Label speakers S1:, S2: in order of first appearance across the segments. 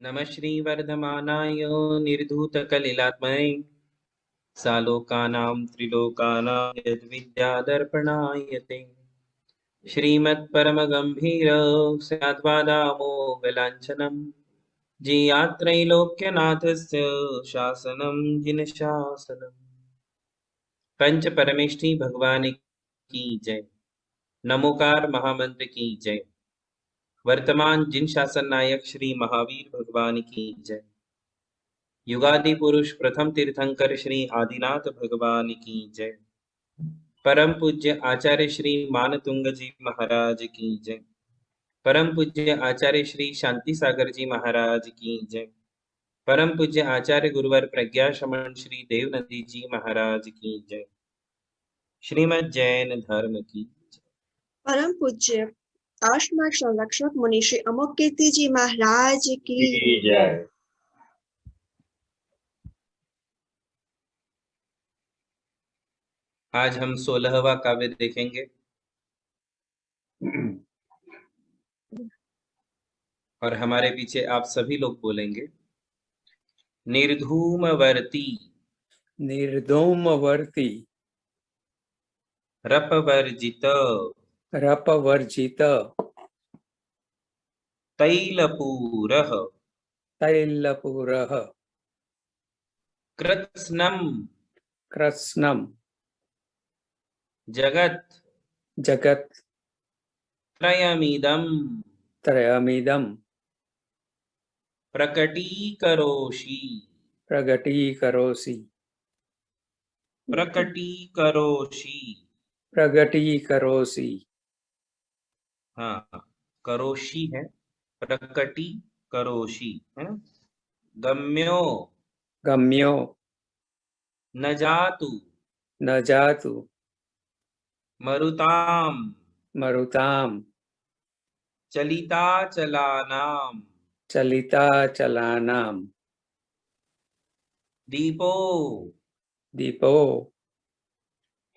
S1: नमः श्रीवर्धमानाय निर्धूतकलिलात्मने सालोकानां त्रिलोकानां यद्विद्यादर्पणाय ते श्रीमत्परमगम्भीर स्याद्वादामोगलाञ्छनं जियात्रैलोक्यनाथस्य शासनं जिनशासनम्। पंच परमेष्ठी भगवान की जय। नमोकार महामंत्र की जय। वर्तमान जिन शासन नायक श्री महावीर भगवान की जय। युगादि पुरुष प्रथम तीर्थंकर श्री आदिनाथ भगवान की जय। परम पूज्य आचार्य श्री मानतुंग जी महाराज की जय। परम पूज्य आचार्य श्री शांति सागर जी महाराज की जय। परम पूज्य आचार्य गुरुवर प्रज्ञा शमन श्री देवनंदी जी महाराज की जय। श्रीमद् जैन धर्म की जय।
S2: परम पूज्य आश्रम संरक्षक मुनि श्री अमोक कीर्ति जी महाराज की
S3: जय।
S1: आज हम 16वां काव्य देखेंगे और हमारे पीछे आप सभी लोग बोलेंगे निर्धूमवर्ती
S3: निर्धूमवर्ती
S1: रपवर्जित
S3: रपवर्जित
S1: तैलपूरः
S3: तैलपूरः
S1: कृत्स्नं
S3: कृत्स्नं
S1: जगत्
S3: जगत्
S1: त्रयमिदं
S3: त्रयमिदं
S1: प्रकटीकरोषि
S3: प्रगटीकरोषि प्रगटीकरोषि।
S1: हाँ, करोषि है, प्रकटीकरोषि है। गम्यो
S3: गम्यो
S1: न जातु
S3: न जातु
S1: मरुताम
S3: मरुताम
S1: चलिताचलानाम
S3: चलिताचलानां
S1: दीपो
S3: दीपो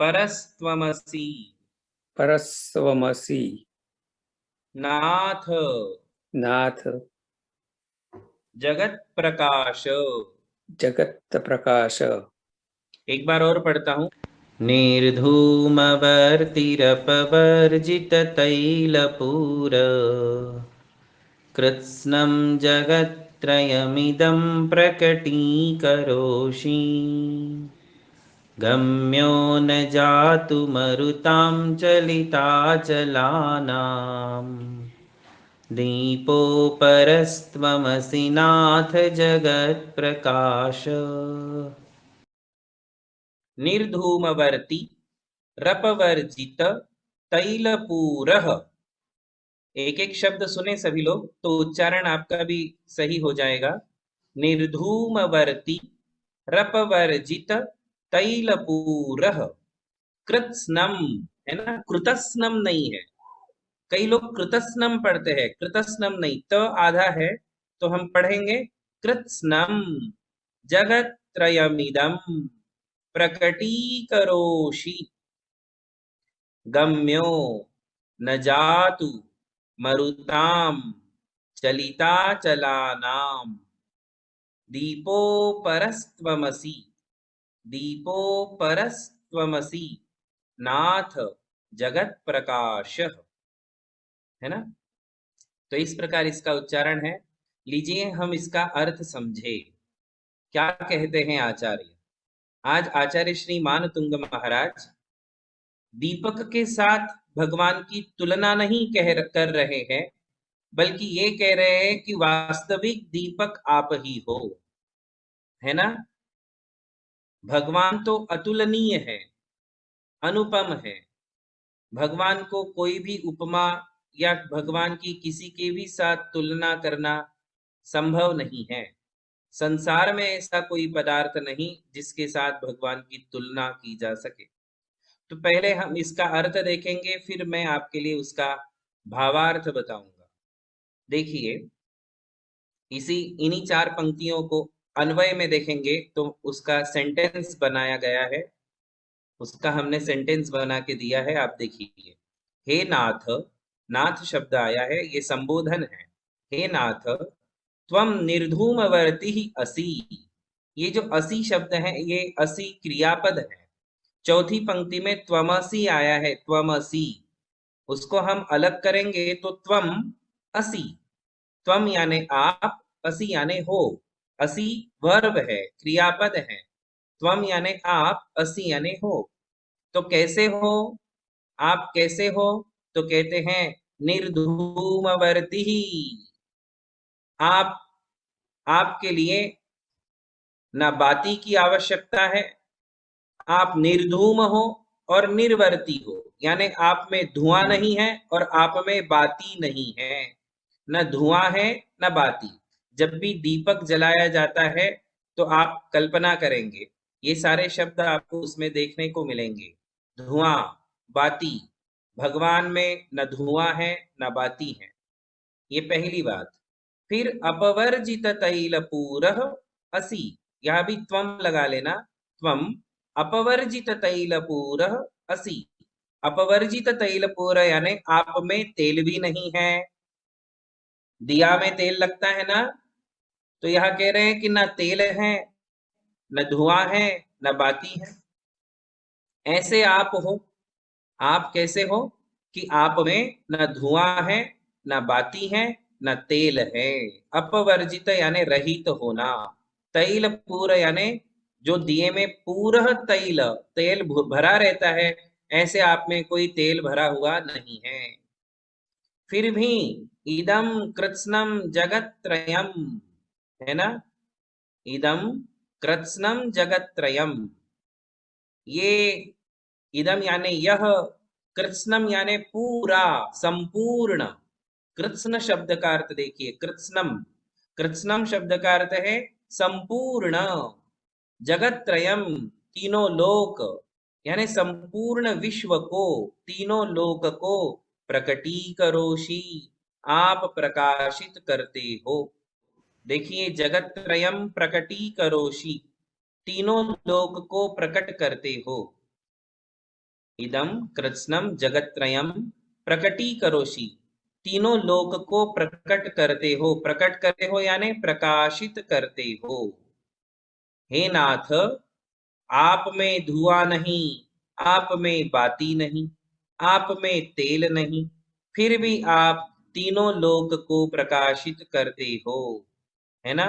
S1: परस्त्वमसि
S3: परस्वमसि
S1: नाथ
S3: नाथ
S1: जगत प्रकाश।
S3: जगत प्रकाश।
S1: एक बार और पढ़ता हूँ। निर्धूमवर्तिरपवर्जित तैलपूर कृत्स्नं जगत्त्रयमिदं प्रकटीकरोषि गम्यो न जातु मरुतां चलिताचलानां दीपो परस्त्वमसि नाथ जगत्प्रकाश। निर्धूमवर्ती रपवर्जित तैलपूरः। एक एक शब्द सुने सभी लोग तो उच्चारण आपका भी सही हो जाएगा। निर्धूमवर्ती रपवर्जित तैलपूरः कृत्स्नम, है ना, कृतस्नम नहीं है। कई लोग कृतस्नम पढ़ते हैं, कृतस्नम नहीं, तो आधा है तो हम पढ़ेंगे कृत्स्नम जगत त्रयमिदम प्रकटीकरोषि गम्यो न जातु मरुताम चलिताचलानां दीपो परस्त्वमसि नाथ जगत प्रकाश, है ना। तो इस प्रकार इसका उच्चारण है। लीजिए हम इसका अर्थ समझे। क्या कहते हैं आचार्य? आज आचार्य श्री मानतुंग महाराज दीपक के साथ भगवान की तुलना नहीं कर रहे हैं, बल्कि ये कह रहे हैं कि वास्तविक दीपक आप ही हो, है ना। भगवान तो अतुलनीय है, अनुपम है। भगवान को कोई भी उपमा या भगवान की किसी के भी साथ तुलना करना संभव नहीं है। संसार में ऐसा कोई पदार्थ नहीं जिसके साथ भगवान की तुलना की जा सके। तो पहले हम इसका अर्थ देखेंगे, फिर मैं आपके लिए उसका भावार्थ बताऊंगा। देखिए, इन्हीं 4 पंक्तियों को अन्वय में देखेंगे तो उसका सेंटेंस बनाया गया है, उसका हमने सेंटेंस बना के दिया है। आप देखिए, हे नाथ, नाथ शब्द आया है, ये संबोधन है। हे नाथ, त्वम निर्धूमवर्ति असि। ये जो असि शब्द है ये असि क्रियापद है। चौथी पंक्ति में त्वमसि आया है, त्वमसि, उसको हम अलग करेंगे तो त्वम असि। त्वम यानी आप, असि यानी हो। असि वर्ब है, क्रियापद है। त्वम यानी आप, असि यानी हो। तो कैसे हो, आप कैसे हो? तो कहते हैं निर्धूमवर्ति। आप, आपके लिए ना बाती की आवश्यकता है, आप निर्धूम हो और निर्वर्ती हो, यानी आप में धुआं नहीं है और आप में बाती नहीं है। न धुआं है न बाती। जब भी दीपक जलाया जाता है तो आप कल्पना करेंगे, ये सारे शब्द आपको उसमें देखने को मिलेंगे। धुआं, बाती। भगवान में न धुआं है न बाती है, ये पहली बात। फिर अपवर्जित तैल पूरः असि, यह भी त्वम लगा लेना। त्वम अपवर्जित तैल पूरः असि। अपवर्जित तैल पूर यानी आप में तेल भी नहीं है। दिया में तेल लगता है ना, तो यह कह रहे हैं कि ना तेल है, न धुआं है, न बाती है। ऐसे आप हो, आप कैसे हो कि आप में न धुआं है, न बाती है, न तेल है। अपवर्जित यानी रहित होना। तैल पूर यानी जो दिए में पूरह तैल, तेल भरा रहता है, ऐसे आप में कोई तेल भरा हुआ नहीं है। फिर भी इदम कृत्स्नम जगत्त्रयम, है ना, इदम कृत्स्नम जगत्त्रयम। ये इदम यानी यह, कृत्स्नम यानी पूरा, संपूर्ण। कृत्स्न शब्द का अर्थ देखिए, कृत्स्नम, कृत्स्नम शब्द का अर्थ है संपूर्ण। जगत्त्रयम तीनों लोक, यानी संपूर्ण विश्व को, तीनों लोक को प्रकटीकरोषि, आप प्रकाशित करते हो। देखिए, जगत्त्रयम प्रकटीकरोषि, तीनों लोक को प्रकट करते हो। इदम कृत्स्नम जगत्त्रयम प्रकटीकरोषि, तीनों लोक को प्रकट करते हो। प्रकट करते हो यानी प्रकाशित करते हो। हे नाथ, आप में धुआं नहीं, आप में बाती नहीं, आप में तेल नहीं, फिर भी आप तीनों लोक को प्रकाशित करते हो, है ना।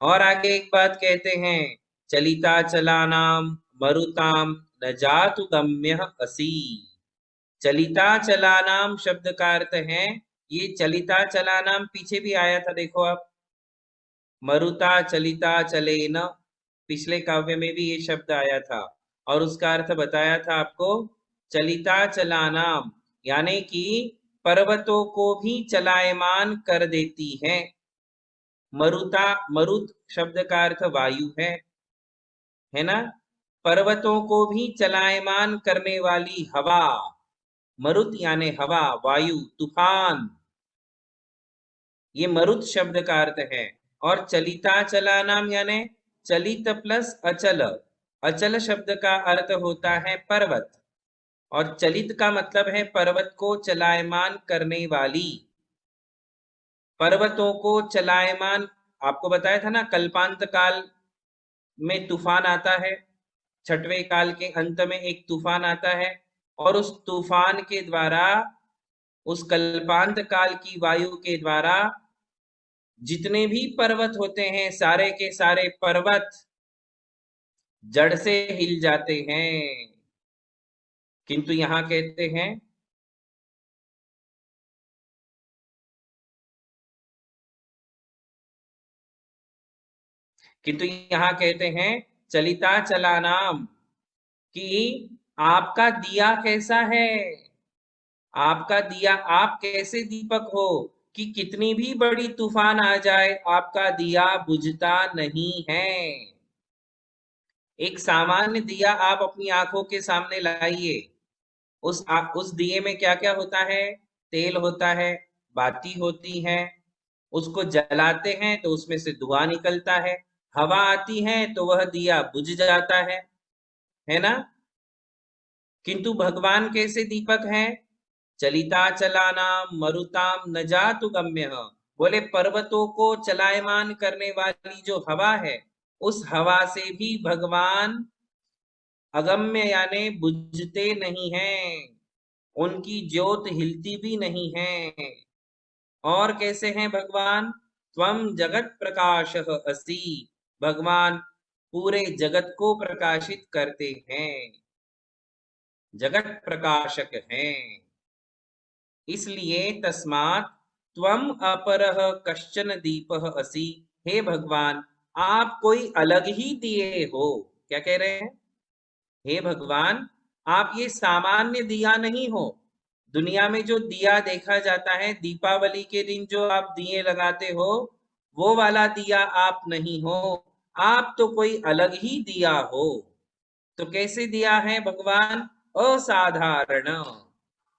S1: और आगे एक बात कहते हैं, चलिता चलानाम मरुताम न जातु गम्यः असि। चलिता चलानाम शब्द का अर्थ है, ये चलिता चलानाम पीछे भी आया था, देखो आप, मरुता चलिता चले न, पिछले काव्य में भी ये शब्द आया था और उसका अर्थ बताया था आपको। चलिता चलानाम यानी कि पर्वतों को भी चलायमान कर देती है। मरुता, मरुत शब्द का अर्थ वायु है ना। पर्वतों को भी चलायमान करने वाली हवा, मरुत यानी हवा, वायु, तूफान, ये मरुत शब्द का अर्थ है। और चलिता चलानाम यानी चलित प्लस अचल। अचल शब्द का अर्थ होता है पर्वत, और चलित का मतलब है पर्वत को चलायमान करने वाली। पर्वतों को चलायमान, आपको बताया था ना, कल्पांत काल में तूफान आता है, छठवें काल के अंत में एक तूफान आता है, और उस तूफान के द्वारा, उस कल्पांत काल की वायु के द्वारा जितने भी पर्वत होते हैं, सारे के सारे पर्वत जड़ से हिल जाते हैं। किंतु यहां कहते हैं, किंतु यहाँ कहते हैं चलिता चलानाम, कि आपका दिया कैसा है, आपका दिया, आप कैसे दीपक हो कि कितनी भी बड़ी तूफान आ जाए आपका दिया बुझता नहीं है। एक सामान्य दिया आप अपनी आंखों के सामने लाइए, उस दिए में क्या क्या होता है, तेल होता है, बाती होती है, उसको जलाते हैं तो उसमें से धुआं निकलता है, हवा आती है तो वह दिया बुझ जाता है ना। किंतु भगवान कैसे दीपक हैं, चलिता चलानाम मरुताम न जातु गम्यः, बोले पर्वतों को चलायमान करने वाली जो हवा है, उस हवा से भी भगवान अगम्य यानी बुझते नहीं हैं, उनकी ज्योत हिलती भी नहीं है। और कैसे हैं भगवान? त्वम जगत प्रकाशः असि, भगवान पूरे जगत को प्रकाशित करते हैं, जगत प्रकाशक हैं। इसलिए तस्मात् त्वम अपरः कश्चन दीपः असि, हे भगवान आप कोई अलग ही दिए हो। क्या कह रहे हैं? हे भगवान आप ये सामान्य दिया नहीं हो। दुनिया में जो दिया देखा जाता है, दीपावली के दिन जो आप दिए लगाते हो, वो वाला दिया आप नहीं हो, आप तो कोई अलग ही दिया हो। तो कैसे दिया है भगवान? असाधारण,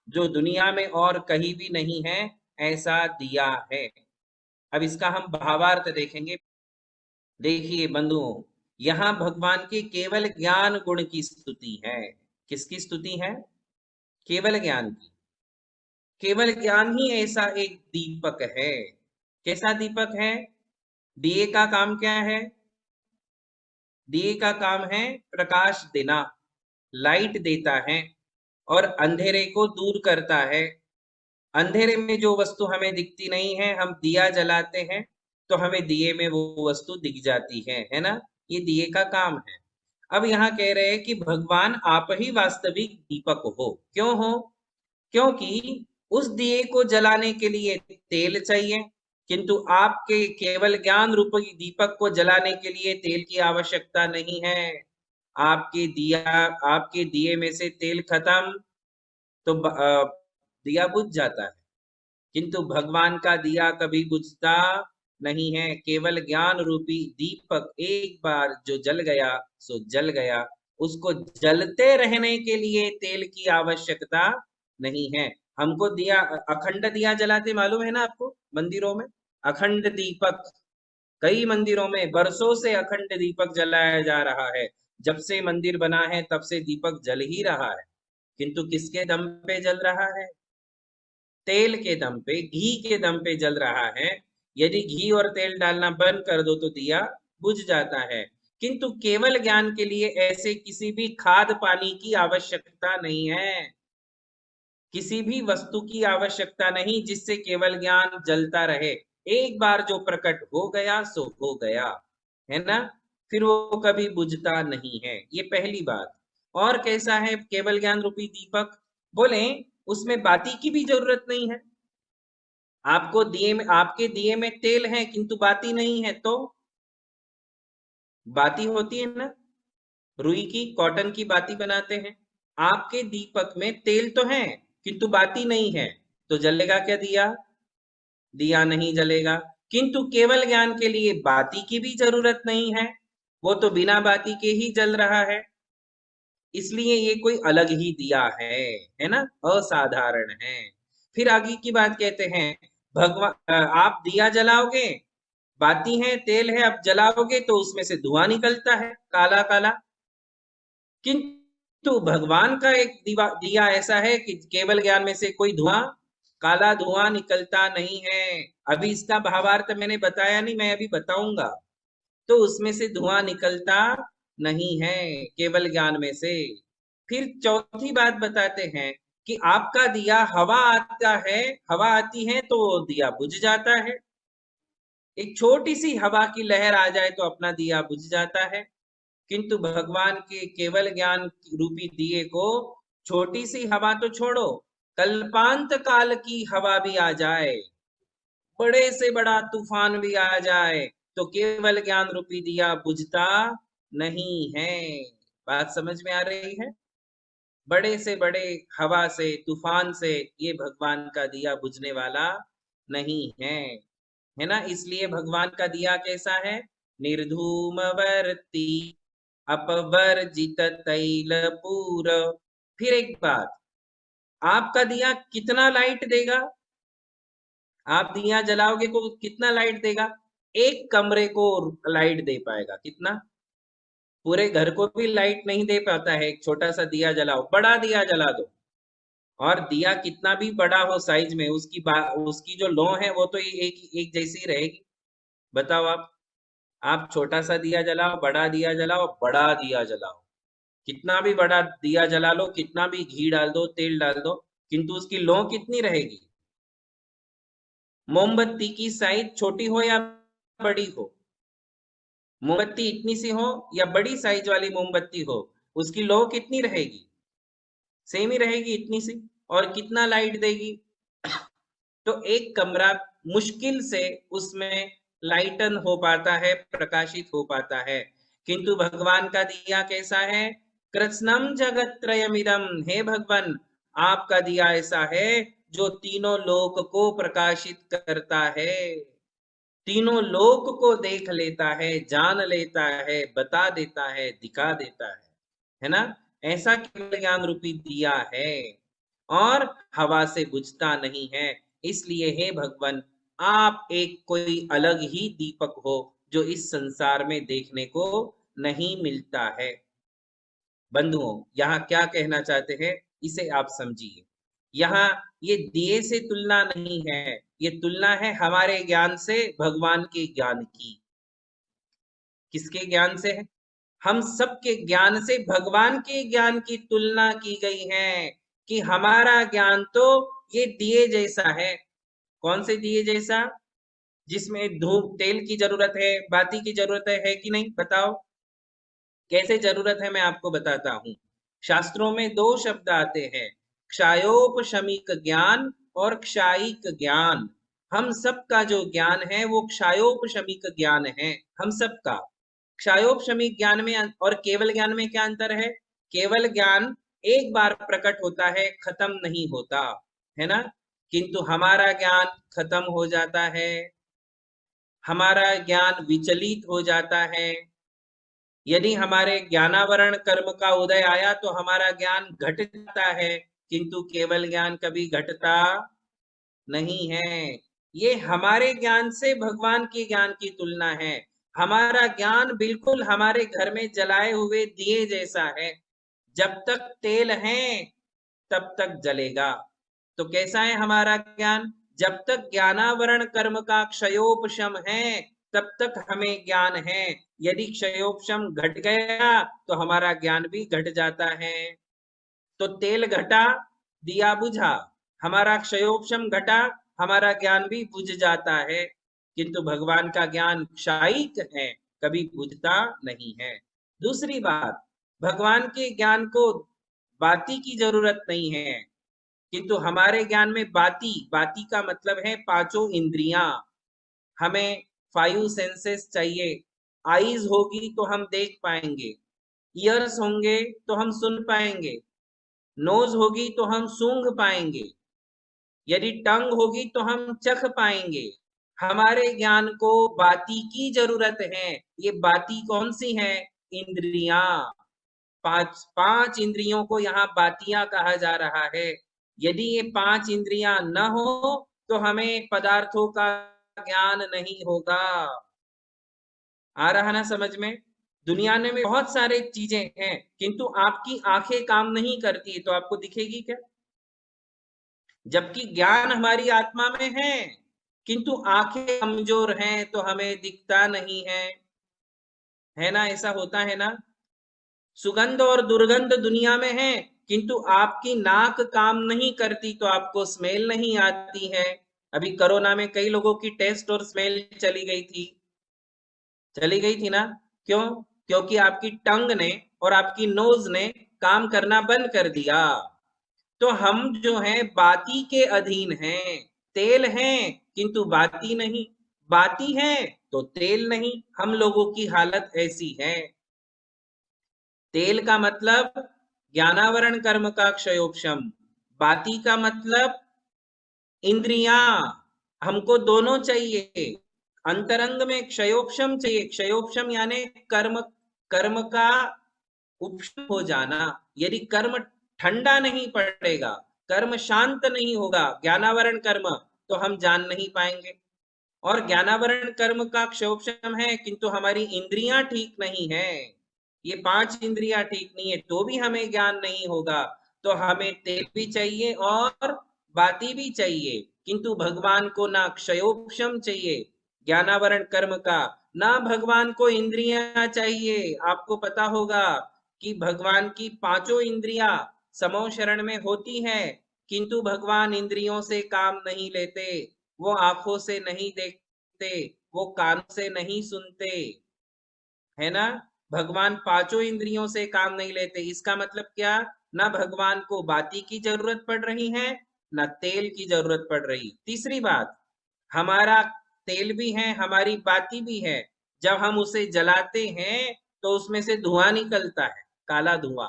S1: जो दुनिया में और कहीं भी नहीं है, ऐसा दिया है। अब इसका हम भावार्थ देखेंगे। देखिए बंधुओं, यहाँ भगवान के केवल ज्ञान गुण की स्तुति है। किसकी स्तुति है? केवल ज्ञान की। केवल ज्ञान ही ऐसा एक दीपक है। कैसा दीपक है? दिए का काम क्या है? दिए का काम है प्रकाश देना, लाइट देता है और अंधेरे को दूर करता है। अंधेरे में जो वस्तु हमें दिखती नहीं है, हम दिया जलाते हैं तो हमें दिए में वो वस्तु दिख जाती है ना? ये दिए का काम है। अब यहाँ कह रहे हैं कि भगवान आप ही वास्तविक दीपक हो। क्यों हो? क्योंकि उस दिए को जलाने के लिए तेल चाहिए, किंतु आपके केवल ज्ञान रूप दीपक को जलाने के लिए तेल की आवश्यकता नहीं है। आपके दिए में से तेल खत्म तो दिया बुझ जाता है, किंतु भगवान का दिया कभी बुझता नहीं है। केवल ज्ञान रूपी दीपक एक बार जो जल गया सो जल गया, उसको जलते रहने के लिए तेल की आवश्यकता नहीं है। हमको दिया, अखंड दिया जलाते मालूम है ना आपको? मंदिरों में अखंड दीपक, कई मंदिरों में बरसों से अखंड दीपक जलाया जा रहा है। जब से मंदिर बना है तब से दीपक जल ही रहा है, किंतु किसके दम पे जल रहा है? तेल के दम पे, घी के दम पे जल रहा है। यदि घी और तेल डालना बंद कर दो तो दिया बुझ जाता है। किंतु केवल ज्ञान के लिए ऐसे किसी भी खाद पानी की आवश्यकता नहीं है, किसी भी वस्तु की आवश्यकता नहीं जिससे केवल ज्ञान जलता रहे। एक बार जो प्रकट हो गया सो हो गया, है ना? फिर वो कभी बुझता नहीं है। ये पहली बात। और कैसा है केवल ज्ञान रूपी दीपक? बोले उसमें बाती की भी जरूरत नहीं है। आपको दिए में, आपके दिए में तेल है किंतु बाती नहीं है, तो बाती होती है ना, रुई की, कॉटन की बाती बनाते हैं। आपके दीपक में तेल तो है किंतु बाती नहीं है, तो जलेगा क्या दिया? दिया नहीं जलेगा। किंतु केवल ज्ञान के लिए बाती की भी जरूरत नहीं है, वो तो बिना बाती के ही जल रहा है। इसलिए ये कोई अलग ही दिया है ना? असाधारण है। फिर आगे की बात कहते हैं, भगवान आप दिया जलाओगे, बाती है, तेल है, अब जलाओगे तो उसमें से धुआं निकलता है काला काला। किंतु भगवान का एक दिया ऐसा है कि केवल ज्ञान में से कोई धुआं, काला धुआं निकलता नहीं है। अभी इसका भावार्थ मैंने बताया नहीं, मैं अभी बताऊंगा। तो उसमें से धुआं निकलता नहीं है केवल ज्ञान में से। फिर चौथी बात बताते हैं कि आपका दिया हवा आता है, हवा आती है तो दिया बुझ जाता है। एक छोटी सी हवा की लहर आ जाए तो अपना दिया बुझ जाता है। किंतु भगवान के केवल ज्ञान रूपी दिए को छोटी सी हवा तो छोड़ो, कल्पांत काल की हवा भी आ जाए, बड़े से बड़ा तूफान भी आ जाए, तो केवल ज्ञान रूपी दिया बुझता नहीं है। बात समझ में आ रही है? बड़े से बड़े हवा से, तूफान से ये भगवान का दिया बुझने वाला नहीं है ना? इसलिए भगवान का दिया कैसा है? निर्धूमवर्ती अपवर्जित तैल पूर। फिर एक बात, आपका दिया कितना लाइट देगा? आप दिया जलाओगे तो कितना लाइट देगा? एक कमरे को लाइट दे पाएगा। कितना? पूरे घर को भी लाइट नहीं दे पाता है। एक छोटा सा दिया जलाओ, बड़ा दिया जला दो, और दिया कितना भी बड़ा हो साइज में, उसकी जो लौ है वो तो एक जैसी रहेगी। बताओ आप छोटा सा दिया जलाओ, बड़ा दिया जलाओ, बड़ा दिया जलाओ, कितना भी बड़ा दिया जला लो, कितना भी घी डाल दो, तेल डाल दो, किंतु उसकी लौ कितनी रहेगी? मोमबत्ती की साइज छोटी हो या बड़ी हो, मोमबत्ती इतनी सी हो या बड़ी साइज वाली मोमबत्ती हो, उसकी लौ कितनी रहेगी? सेम ही रहेगी, इतनी सी। और कितना लाइट देगी? तो एक कमरा मुश्किल से उसमें लाइटन हो पाता है, प्रकाशित हो पाता है। किंतु भगवान का दिया कैसा है? कृत्स्नम जगत्त्रयमिदं, हे भगवान आपका दिया ऐसा है जो तीनों लोक को प्रकाशित करता है, तीनों लोक को देख लेता है, जान लेता है, बता देता है, दिखा देता है ना? ऐसा केवल ज्ञान रूपी दिया है और हवा से बुझता नहीं है। इसलिए हे भगवान आप एक कोई अलग ही दीपक हो जो इस संसार में देखने को नहीं मिलता है। बंधुओं, यहाँ क्या कहना चाहते हैं इसे आप समझिए। यहाँ ये दिए से तुलना नहीं है, ये तुलना है हमारे ज्ञान से भगवान के ज्ञान की। किसके ज्ञान से है? हम सबके ज्ञान से भगवान के ज्ञान की तुलना की गई है कि हमारा ज्ञान तो ये दिए जैसा है। कौन से दिए जैसा? जिसमें धूप तेल की जरूरत है, बाती की जरूरत है कि नहीं? बताओ कैसे जरूरत है, मैं आपको बताता हूं। शास्त्रों में दो शब्द आते हैं, क्षायोपशमिक ज्ञान और क्षायिक ज्ञान। हम सबका जो ज्ञान है वो क्षायोपशमिक ज्ञान है, हम सबका। क्षायोपशमिक ज्ञान में और केवल ज्ञान में क्या अंतर है? केवल ज्ञान एक बार प्रकट होता है, खत्म नहीं होता, है ना? किंतु हमारा ज्ञान खत्म हो जाता है, हमारा ज्ञान विचलित हो जाता है। यदि हमारे ज्ञानावरण कर्म का उदय आया तो हमारा ज्ञान घट जाता है, किंतु केवल ज्ञान कभी घटता नहीं है। ये हमारे ज्ञान से भगवान के ज्ञान की तुलना है। हमारा ज्ञान बिल्कुल हमारे घर में जलाए हुए दिए जैसा है, जब तक तेल है तब तक जलेगा। तो कैसा है हमारा ज्ञान? जब तक ज्ञानावरण कर्म का क्षयोपशम है तब तक हमें ज्ञान है। यदि क्षयोपशम घट गया तो हमारा ज्ञान भी घट जाता है। तो तेल घटा, दिया बुझा, हमारा क्षयोपशम घटा, हमारा ज्ञान भी बुझ जाता है। किंतु भगवान का ज्ञान क्षायिक है, कभी बुझता नहीं है। दूसरी बात, भगवान के ज्ञान को बाती की जरूरत नहीं है, किंतु हमारे ज्ञान में बाती, बाती का मतलब है पांचों इंद्रियां। हमें 5 सेंसेस चाहिए। आईज होगी तो हम देख पाएंगे, ईयर्स होंगे तो हम सुन पाएंगे, नोज होगी तो हम सूंघ पाएंगे, यदि टंग होगी तो हम चख पाएंगे। हमारे ज्ञान को बाती की जरूरत है। ये बाती कौन सी है? इंद्रियां। पांच इंद्रियों को यहाँ बातियां कहा जा रहा है। यदि ये 5 इंद्रियां न हो तो हमें पदार्थों का ज्ञान नहीं होगा। आ रहा ना समझ में? दुनिया में बहुत सारे चीजें हैं, किंतु आपकी आंखें काम नहीं करती तो आपको दिखेगी क्या? जबकि ज्ञान हमारी आत्मा में है, किंतु आंखें कमजोर हैं तो हमें दिखता नहीं है ना? ऐसा होता है ना? सुगंध और दुर्गंध दुनिया में है, किंतु आपकी नाक काम नहीं करती तो आपको स्मेल नहीं आती है। अभी कोरोना में कई लोगों की टेस्ट और स्मेल चली गई थी ना? क्यों? क्योंकि आपकी टंग ने और आपकी नोज ने काम करना बंद कर दिया। तो हम जो है बाती के अधीन हैं। तेल है किंतु बाती नहीं, बाती है तो तेल नहीं। हम लोगों की हालत ऐसी है। तेल का मतलब ज्ञानावरण कर्म का क्षयोपशम, बाती का मतलब इंद्रियां। हमको दोनों चाहिए। अंतरंग में क्षयोपशम चाहिए, क्षयोपशम यानी कर्म, कर्म का उपशम हो जाना। यदि कर्म ठंडा नहीं पड़ेगा, कर्म शांत नहीं होगा, ज्ञानावरण कर्म, तो हम जान नहीं पाएंगे। और ज्ञानावरण कर्म का क्षयोपशम है किंतु हमारी इंद्रियां ठीक नहीं है, ये 5 इंद्रियां ठीक नहीं है तो भी हमें ज्ञान नहीं होगा। तो हमें तेल भी चाहिए और बाती भी चाहिए, किंतु भगवान को ना क्षयोपशम चाहिए ज्ञानावरण कर्म का, ना भगवान को इंद्रियां चाहिए। आपको पता होगा कि भगवान की पांचों इंद्रियां समो शरण में होती हैं, किंतु भगवान इंद्रियों से काम नहीं लेते। वो आंखों से नहीं देखते, वो कान से नहीं सुनते, है ना। भगवान पांचों इंद्रियों से काम नहीं लेते। इसका मतलब क्या, ना भगवान को बाती की जरूरत पड़ रही है, ना तेल की जरूरत पड़ रही। तीसरी बात, हमारा तेल भी है, हमारी बाती भी है। जब हम उसे जलाते हैं तो उसमें से धुआं निकलता है, काला धुआं।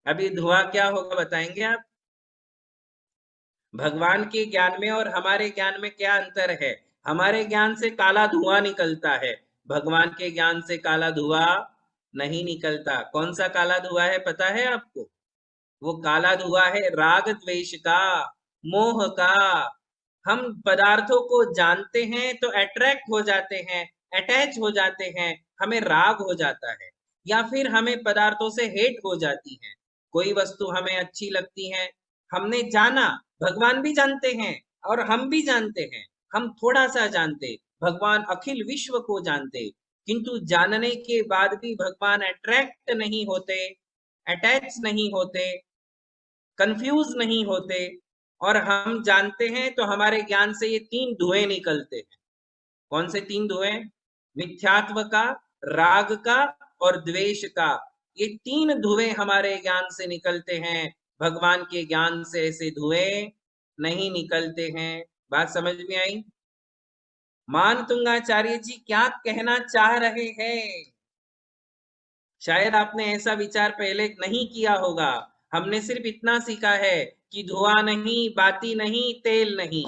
S1: अभी धुआं क्या होगा बताएंगे आप? भगवान के ज्ञान में और हमारे ज्ञान में क्या अंतर है? हमारे ज्ञान से काला धुआं निकलता है, भगवान के ज्ञान से काला धुआं नहीं निकलता। कौन सा काला धुआं है पता है आपको? वो काला धुआं है राग द्वेष का, मोह का। हम पदार्थों को जानते हैं तो अट्रैक्ट हो जाते हैं, अटैच हो जाते हैं, हमें राग हो जाता है, या फिर हमें पदार्थों से हेट हो जाती है। कोई वस्तु हमें अच्छी लगती है, हमने जाना, भगवान भी जानते हैं और हम भी जानते हैं, हम थोड़ा सा जानते, भगवान अखिल विश्व को जानते, किंतु जानने के बाद भी भगवान अट्रैक्ट नहीं होते, अटैच नहीं होते, कंफ्यूज नहीं होते। और हम जानते हैं तो हमारे ज्ञान से ये तीन धुएं निकलते हैं। कौन से तीन धुएं? मिथ्यात्व का, राग का और द्वेष का। ये तीन धुएं हमारे ज्ञान से निकलते हैं, भगवान के ज्ञान से ऐसे धुएं नहीं निकलते हैं। बात समझ में आई? मानतुंगाचार्य जी क्या कहना चाह रहे हैं? शायद आपने ऐसा विचार पहले नहीं किया होगा। हमने सिर्फ इतना सीखा है कि धुआं नहीं, बाती नहीं, तेल नहीं,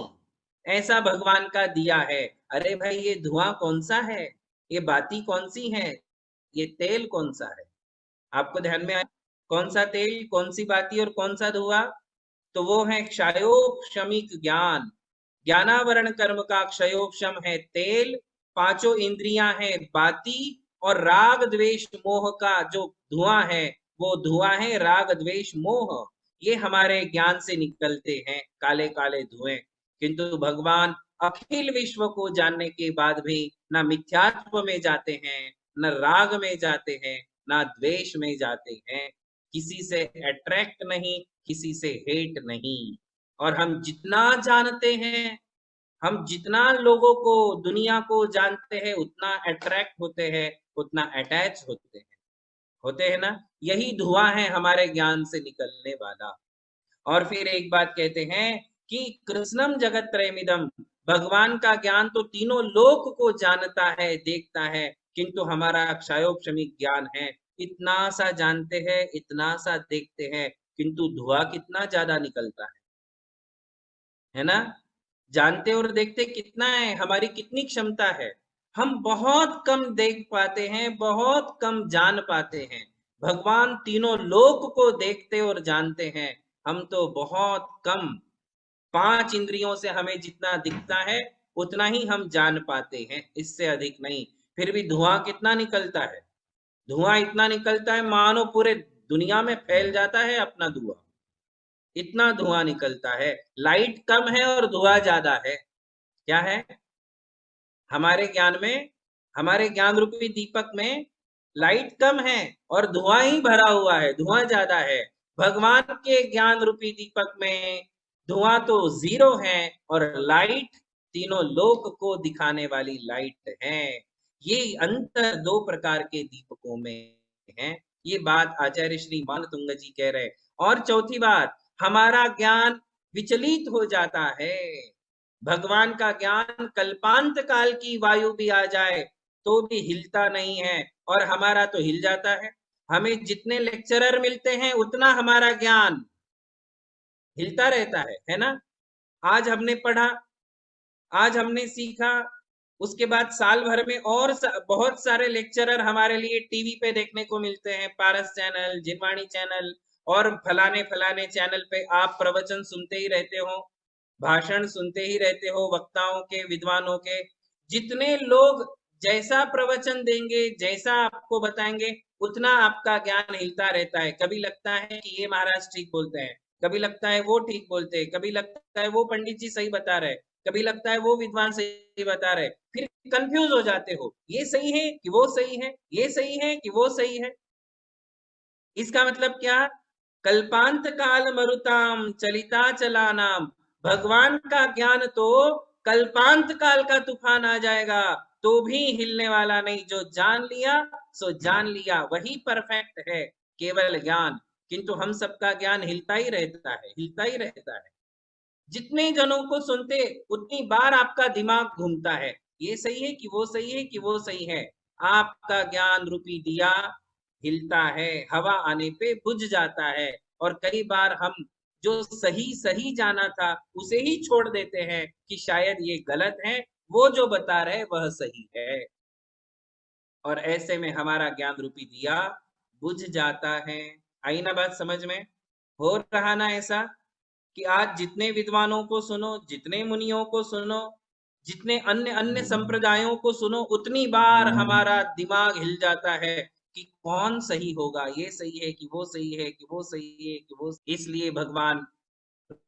S1: ऐसा भगवान का दिया है। अरे भाई, ये धुआं कौन सा है, ये बाती कौन सी है, ये तेल कौन सा है? आपको ध्यान में आया कौन सा तेल, कौन सी बाती और कौन सा धुआं? तो वो है क्षयोक्षमिक ज्ञान। ज्ञानावरण कर्म का क्षयोक्षम है तेल, पांचों इंद्रियां है बाती, और राग द्वेष मोह का जो धुआं है वो धुआं है राग द्वेष मोह। ये हमारे ज्ञान से निकलते हैं काले काले धुएं। किंतु भगवान अखिल विश्व को जानने के बाद भी ना मिथ्यात्व में जाते हैं, न राग में जाते हैं, ना द्वेष में जाते हैं, किसी से अट्रैक्ट नहीं, किसी से हेट नहीं। और हम जितना जानते हैं, हम जितना लोगों को, दुनिया को जानते हैं, उतना अट्रैक्ट होते हैं, उतना अटैच होते हैं ना। यही धुआं है हमारे ज्ञान से निकलने वाला। और फिर एक बात कहते हैं कि कृष्णम जगत त्रयमिदम, भगवान का ज्ञान तो तीनों लोक को जानता है, देखता है, किंतु हमारा क्षयोक्षमिक ज्ञान है, इतना सा जानते हैं, इतना सा देखते हैं, किंतु धुआं कितना ज्यादा निकलता है ना। जानते और देखते कितना है, हमारी कितनी क्षमता है। हम बहुत कम देख पाते हैं, बहुत कम जान पाते हैं। भगवान तीनों लोक को देखते और जानते हैं, हम तो बहुत कम, पांच इंद्रियों से हमें जितना दिखता है उतना ही हम जान पाते हैं, इससे अधिक नहीं। फिर भी धुआं कितना निकलता है, धुआं इतना निकलता है मानो पूरे दुनिया में फैल जाता है अपना धुआं, इतना धुआं निकलता है। लाइट कम है और धुआं ज्यादा है। क्या है हमारे ज्ञान में? हमारे ज्ञान रूपी दीपक में लाइट कम है और धुआं ही भरा हुआ है, धुआं ज्यादा है। भगवान के ज्ञान रूपी दीपक में धुआं तो जीरो है और लाइट तीनों लोक को दिखाने वाली लाइट है। ये अंतर दो प्रकार के दीपकों में है। ये बात आचार्य श्री मानतुंग जी कह रहे। और चौथी बात, हमारा ज्ञान विचलित हो जाता है। भगवान का ज्ञान कल्पांत काल की वायु भी आ जाए तो भी हिलता नहीं है, और हमारा तो हिल जाता है। हमें जितने लेक्चरर मिलते हैं उतना हमारा ज्ञान हिलता रहता है ना। आज हमने पढ़ा, आज हमने सीखा, उसके बाद साल भर में और बहुत सारे लेक्चरर हमारे लिए टीवी पे देखने को मिलते हैं, पारस चैनल, जिनवाणी चैनल और फलाने फलाने चैनल पे आप प्रवचन सुनते ही रहते हो, भाषण सुनते ही रहते हो, वक्ताओं के, विद्वानों के। जितने लोग जैसा प्रवचन देंगे, जैसा आपको बताएंगे, उतना आपका ज्ञान हिलता रहता है। कभी लगता है कि ये महाराज ठीक बोलते हैं, कभी लगता है वो ठीक बोलते हैं, कभी लगता है वो पंडित जी सही बता रहे, कभी लगता है वो विद्वान सही बता रहे, फिर कंफ्यूज हो जाते हो, ये सही है कि वो सही है, ये सही है कि वो सही है। इसका मतलब क्या? कल्पांत काल मरुताम चलिता चलानाम। भगवान का ज्ञान तो कल्पांत काल का तूफान आ जाएगा तो भी हिलने वाला नहीं। जो जान लिया सो जान लिया, वही परफेक्ट है, केवल ज्ञान। किंतु हम सबका ज्ञान हिलता ही रहता है, हिलता ही रहता है। जितने जनों को सुनते उतनी बार आपका दिमाग घूमता है, ये सही है कि वो सही है कि वो सही है। आपका ज्ञान रूपी दिया हिलता है, हवा आने पे बुझ जाता है। और कई बार हम जो सही सही जाना था उसे ही छोड़ देते हैं कि शायद ये गलत है, वो जो बता रहे वह सही है। और ऐसे में हमारा ज्ञान रूपी दिया बुझ जाता है। आई ना बात समझ में? हो रहा ना ऐसा कि आज जितने विद्वानों को सुनो, जितने मुनियों को सुनो, जितने अन्य अन्य संप्रदायों को सुनो, उतनी बार हमारा दिमाग हिल जाता है कि कौन सही होगा, ये सही है कि वो सही है, कि वो सही है कि वो। इसलिए भगवान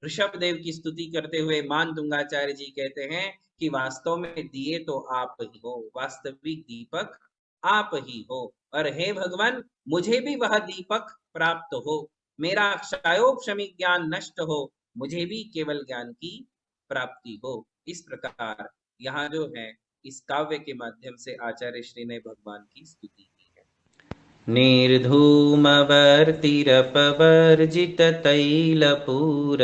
S1: ऋषभ देव की स्तुति करते हुए मान दुंगाचार्य जी कहते हैं कि वास्तव में दिए तो आप ही हो, वास्तविक दीपक आप ही हो। और हे भगवान, मुझे भी वह दीपक प्राप्त हो, मेरा क्षयोक्षमिक ज्ञान नष्ट हो, मुझे भी केवल ज्ञान की प्राप्ति हो। इस प्रकार यहाँ जो है इस काव्य के माध्यम से आचार्य श्री ने भगवान की स्तुति की है। निर्धूमवर्तिरपवर्जित तैलपूर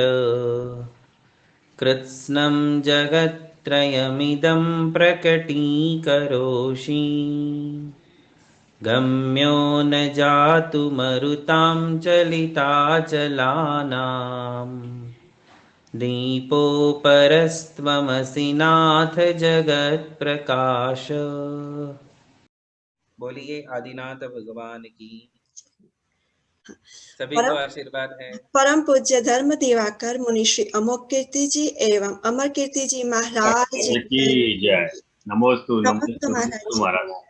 S1: कृत्स्नं जगत्त्रयमिदं प्रकटीकरोषि गम्यो न जातु मरुतां चलिताचलानाम् दीपोपरस्त्वमसि नाथ जगत्प्रकाश। बोलिए आदिनाथ भगवान की। सभी को आशीर्वाद है।
S2: परम पूज्य धर्म दिवाकर मुनि श्री अमोघ कीर्ति जी एवं अमर कीर्ति जी महाराज
S4: की जय। नमोस्तु
S2: नमस्ते महाराज जी।
S4: महाराज।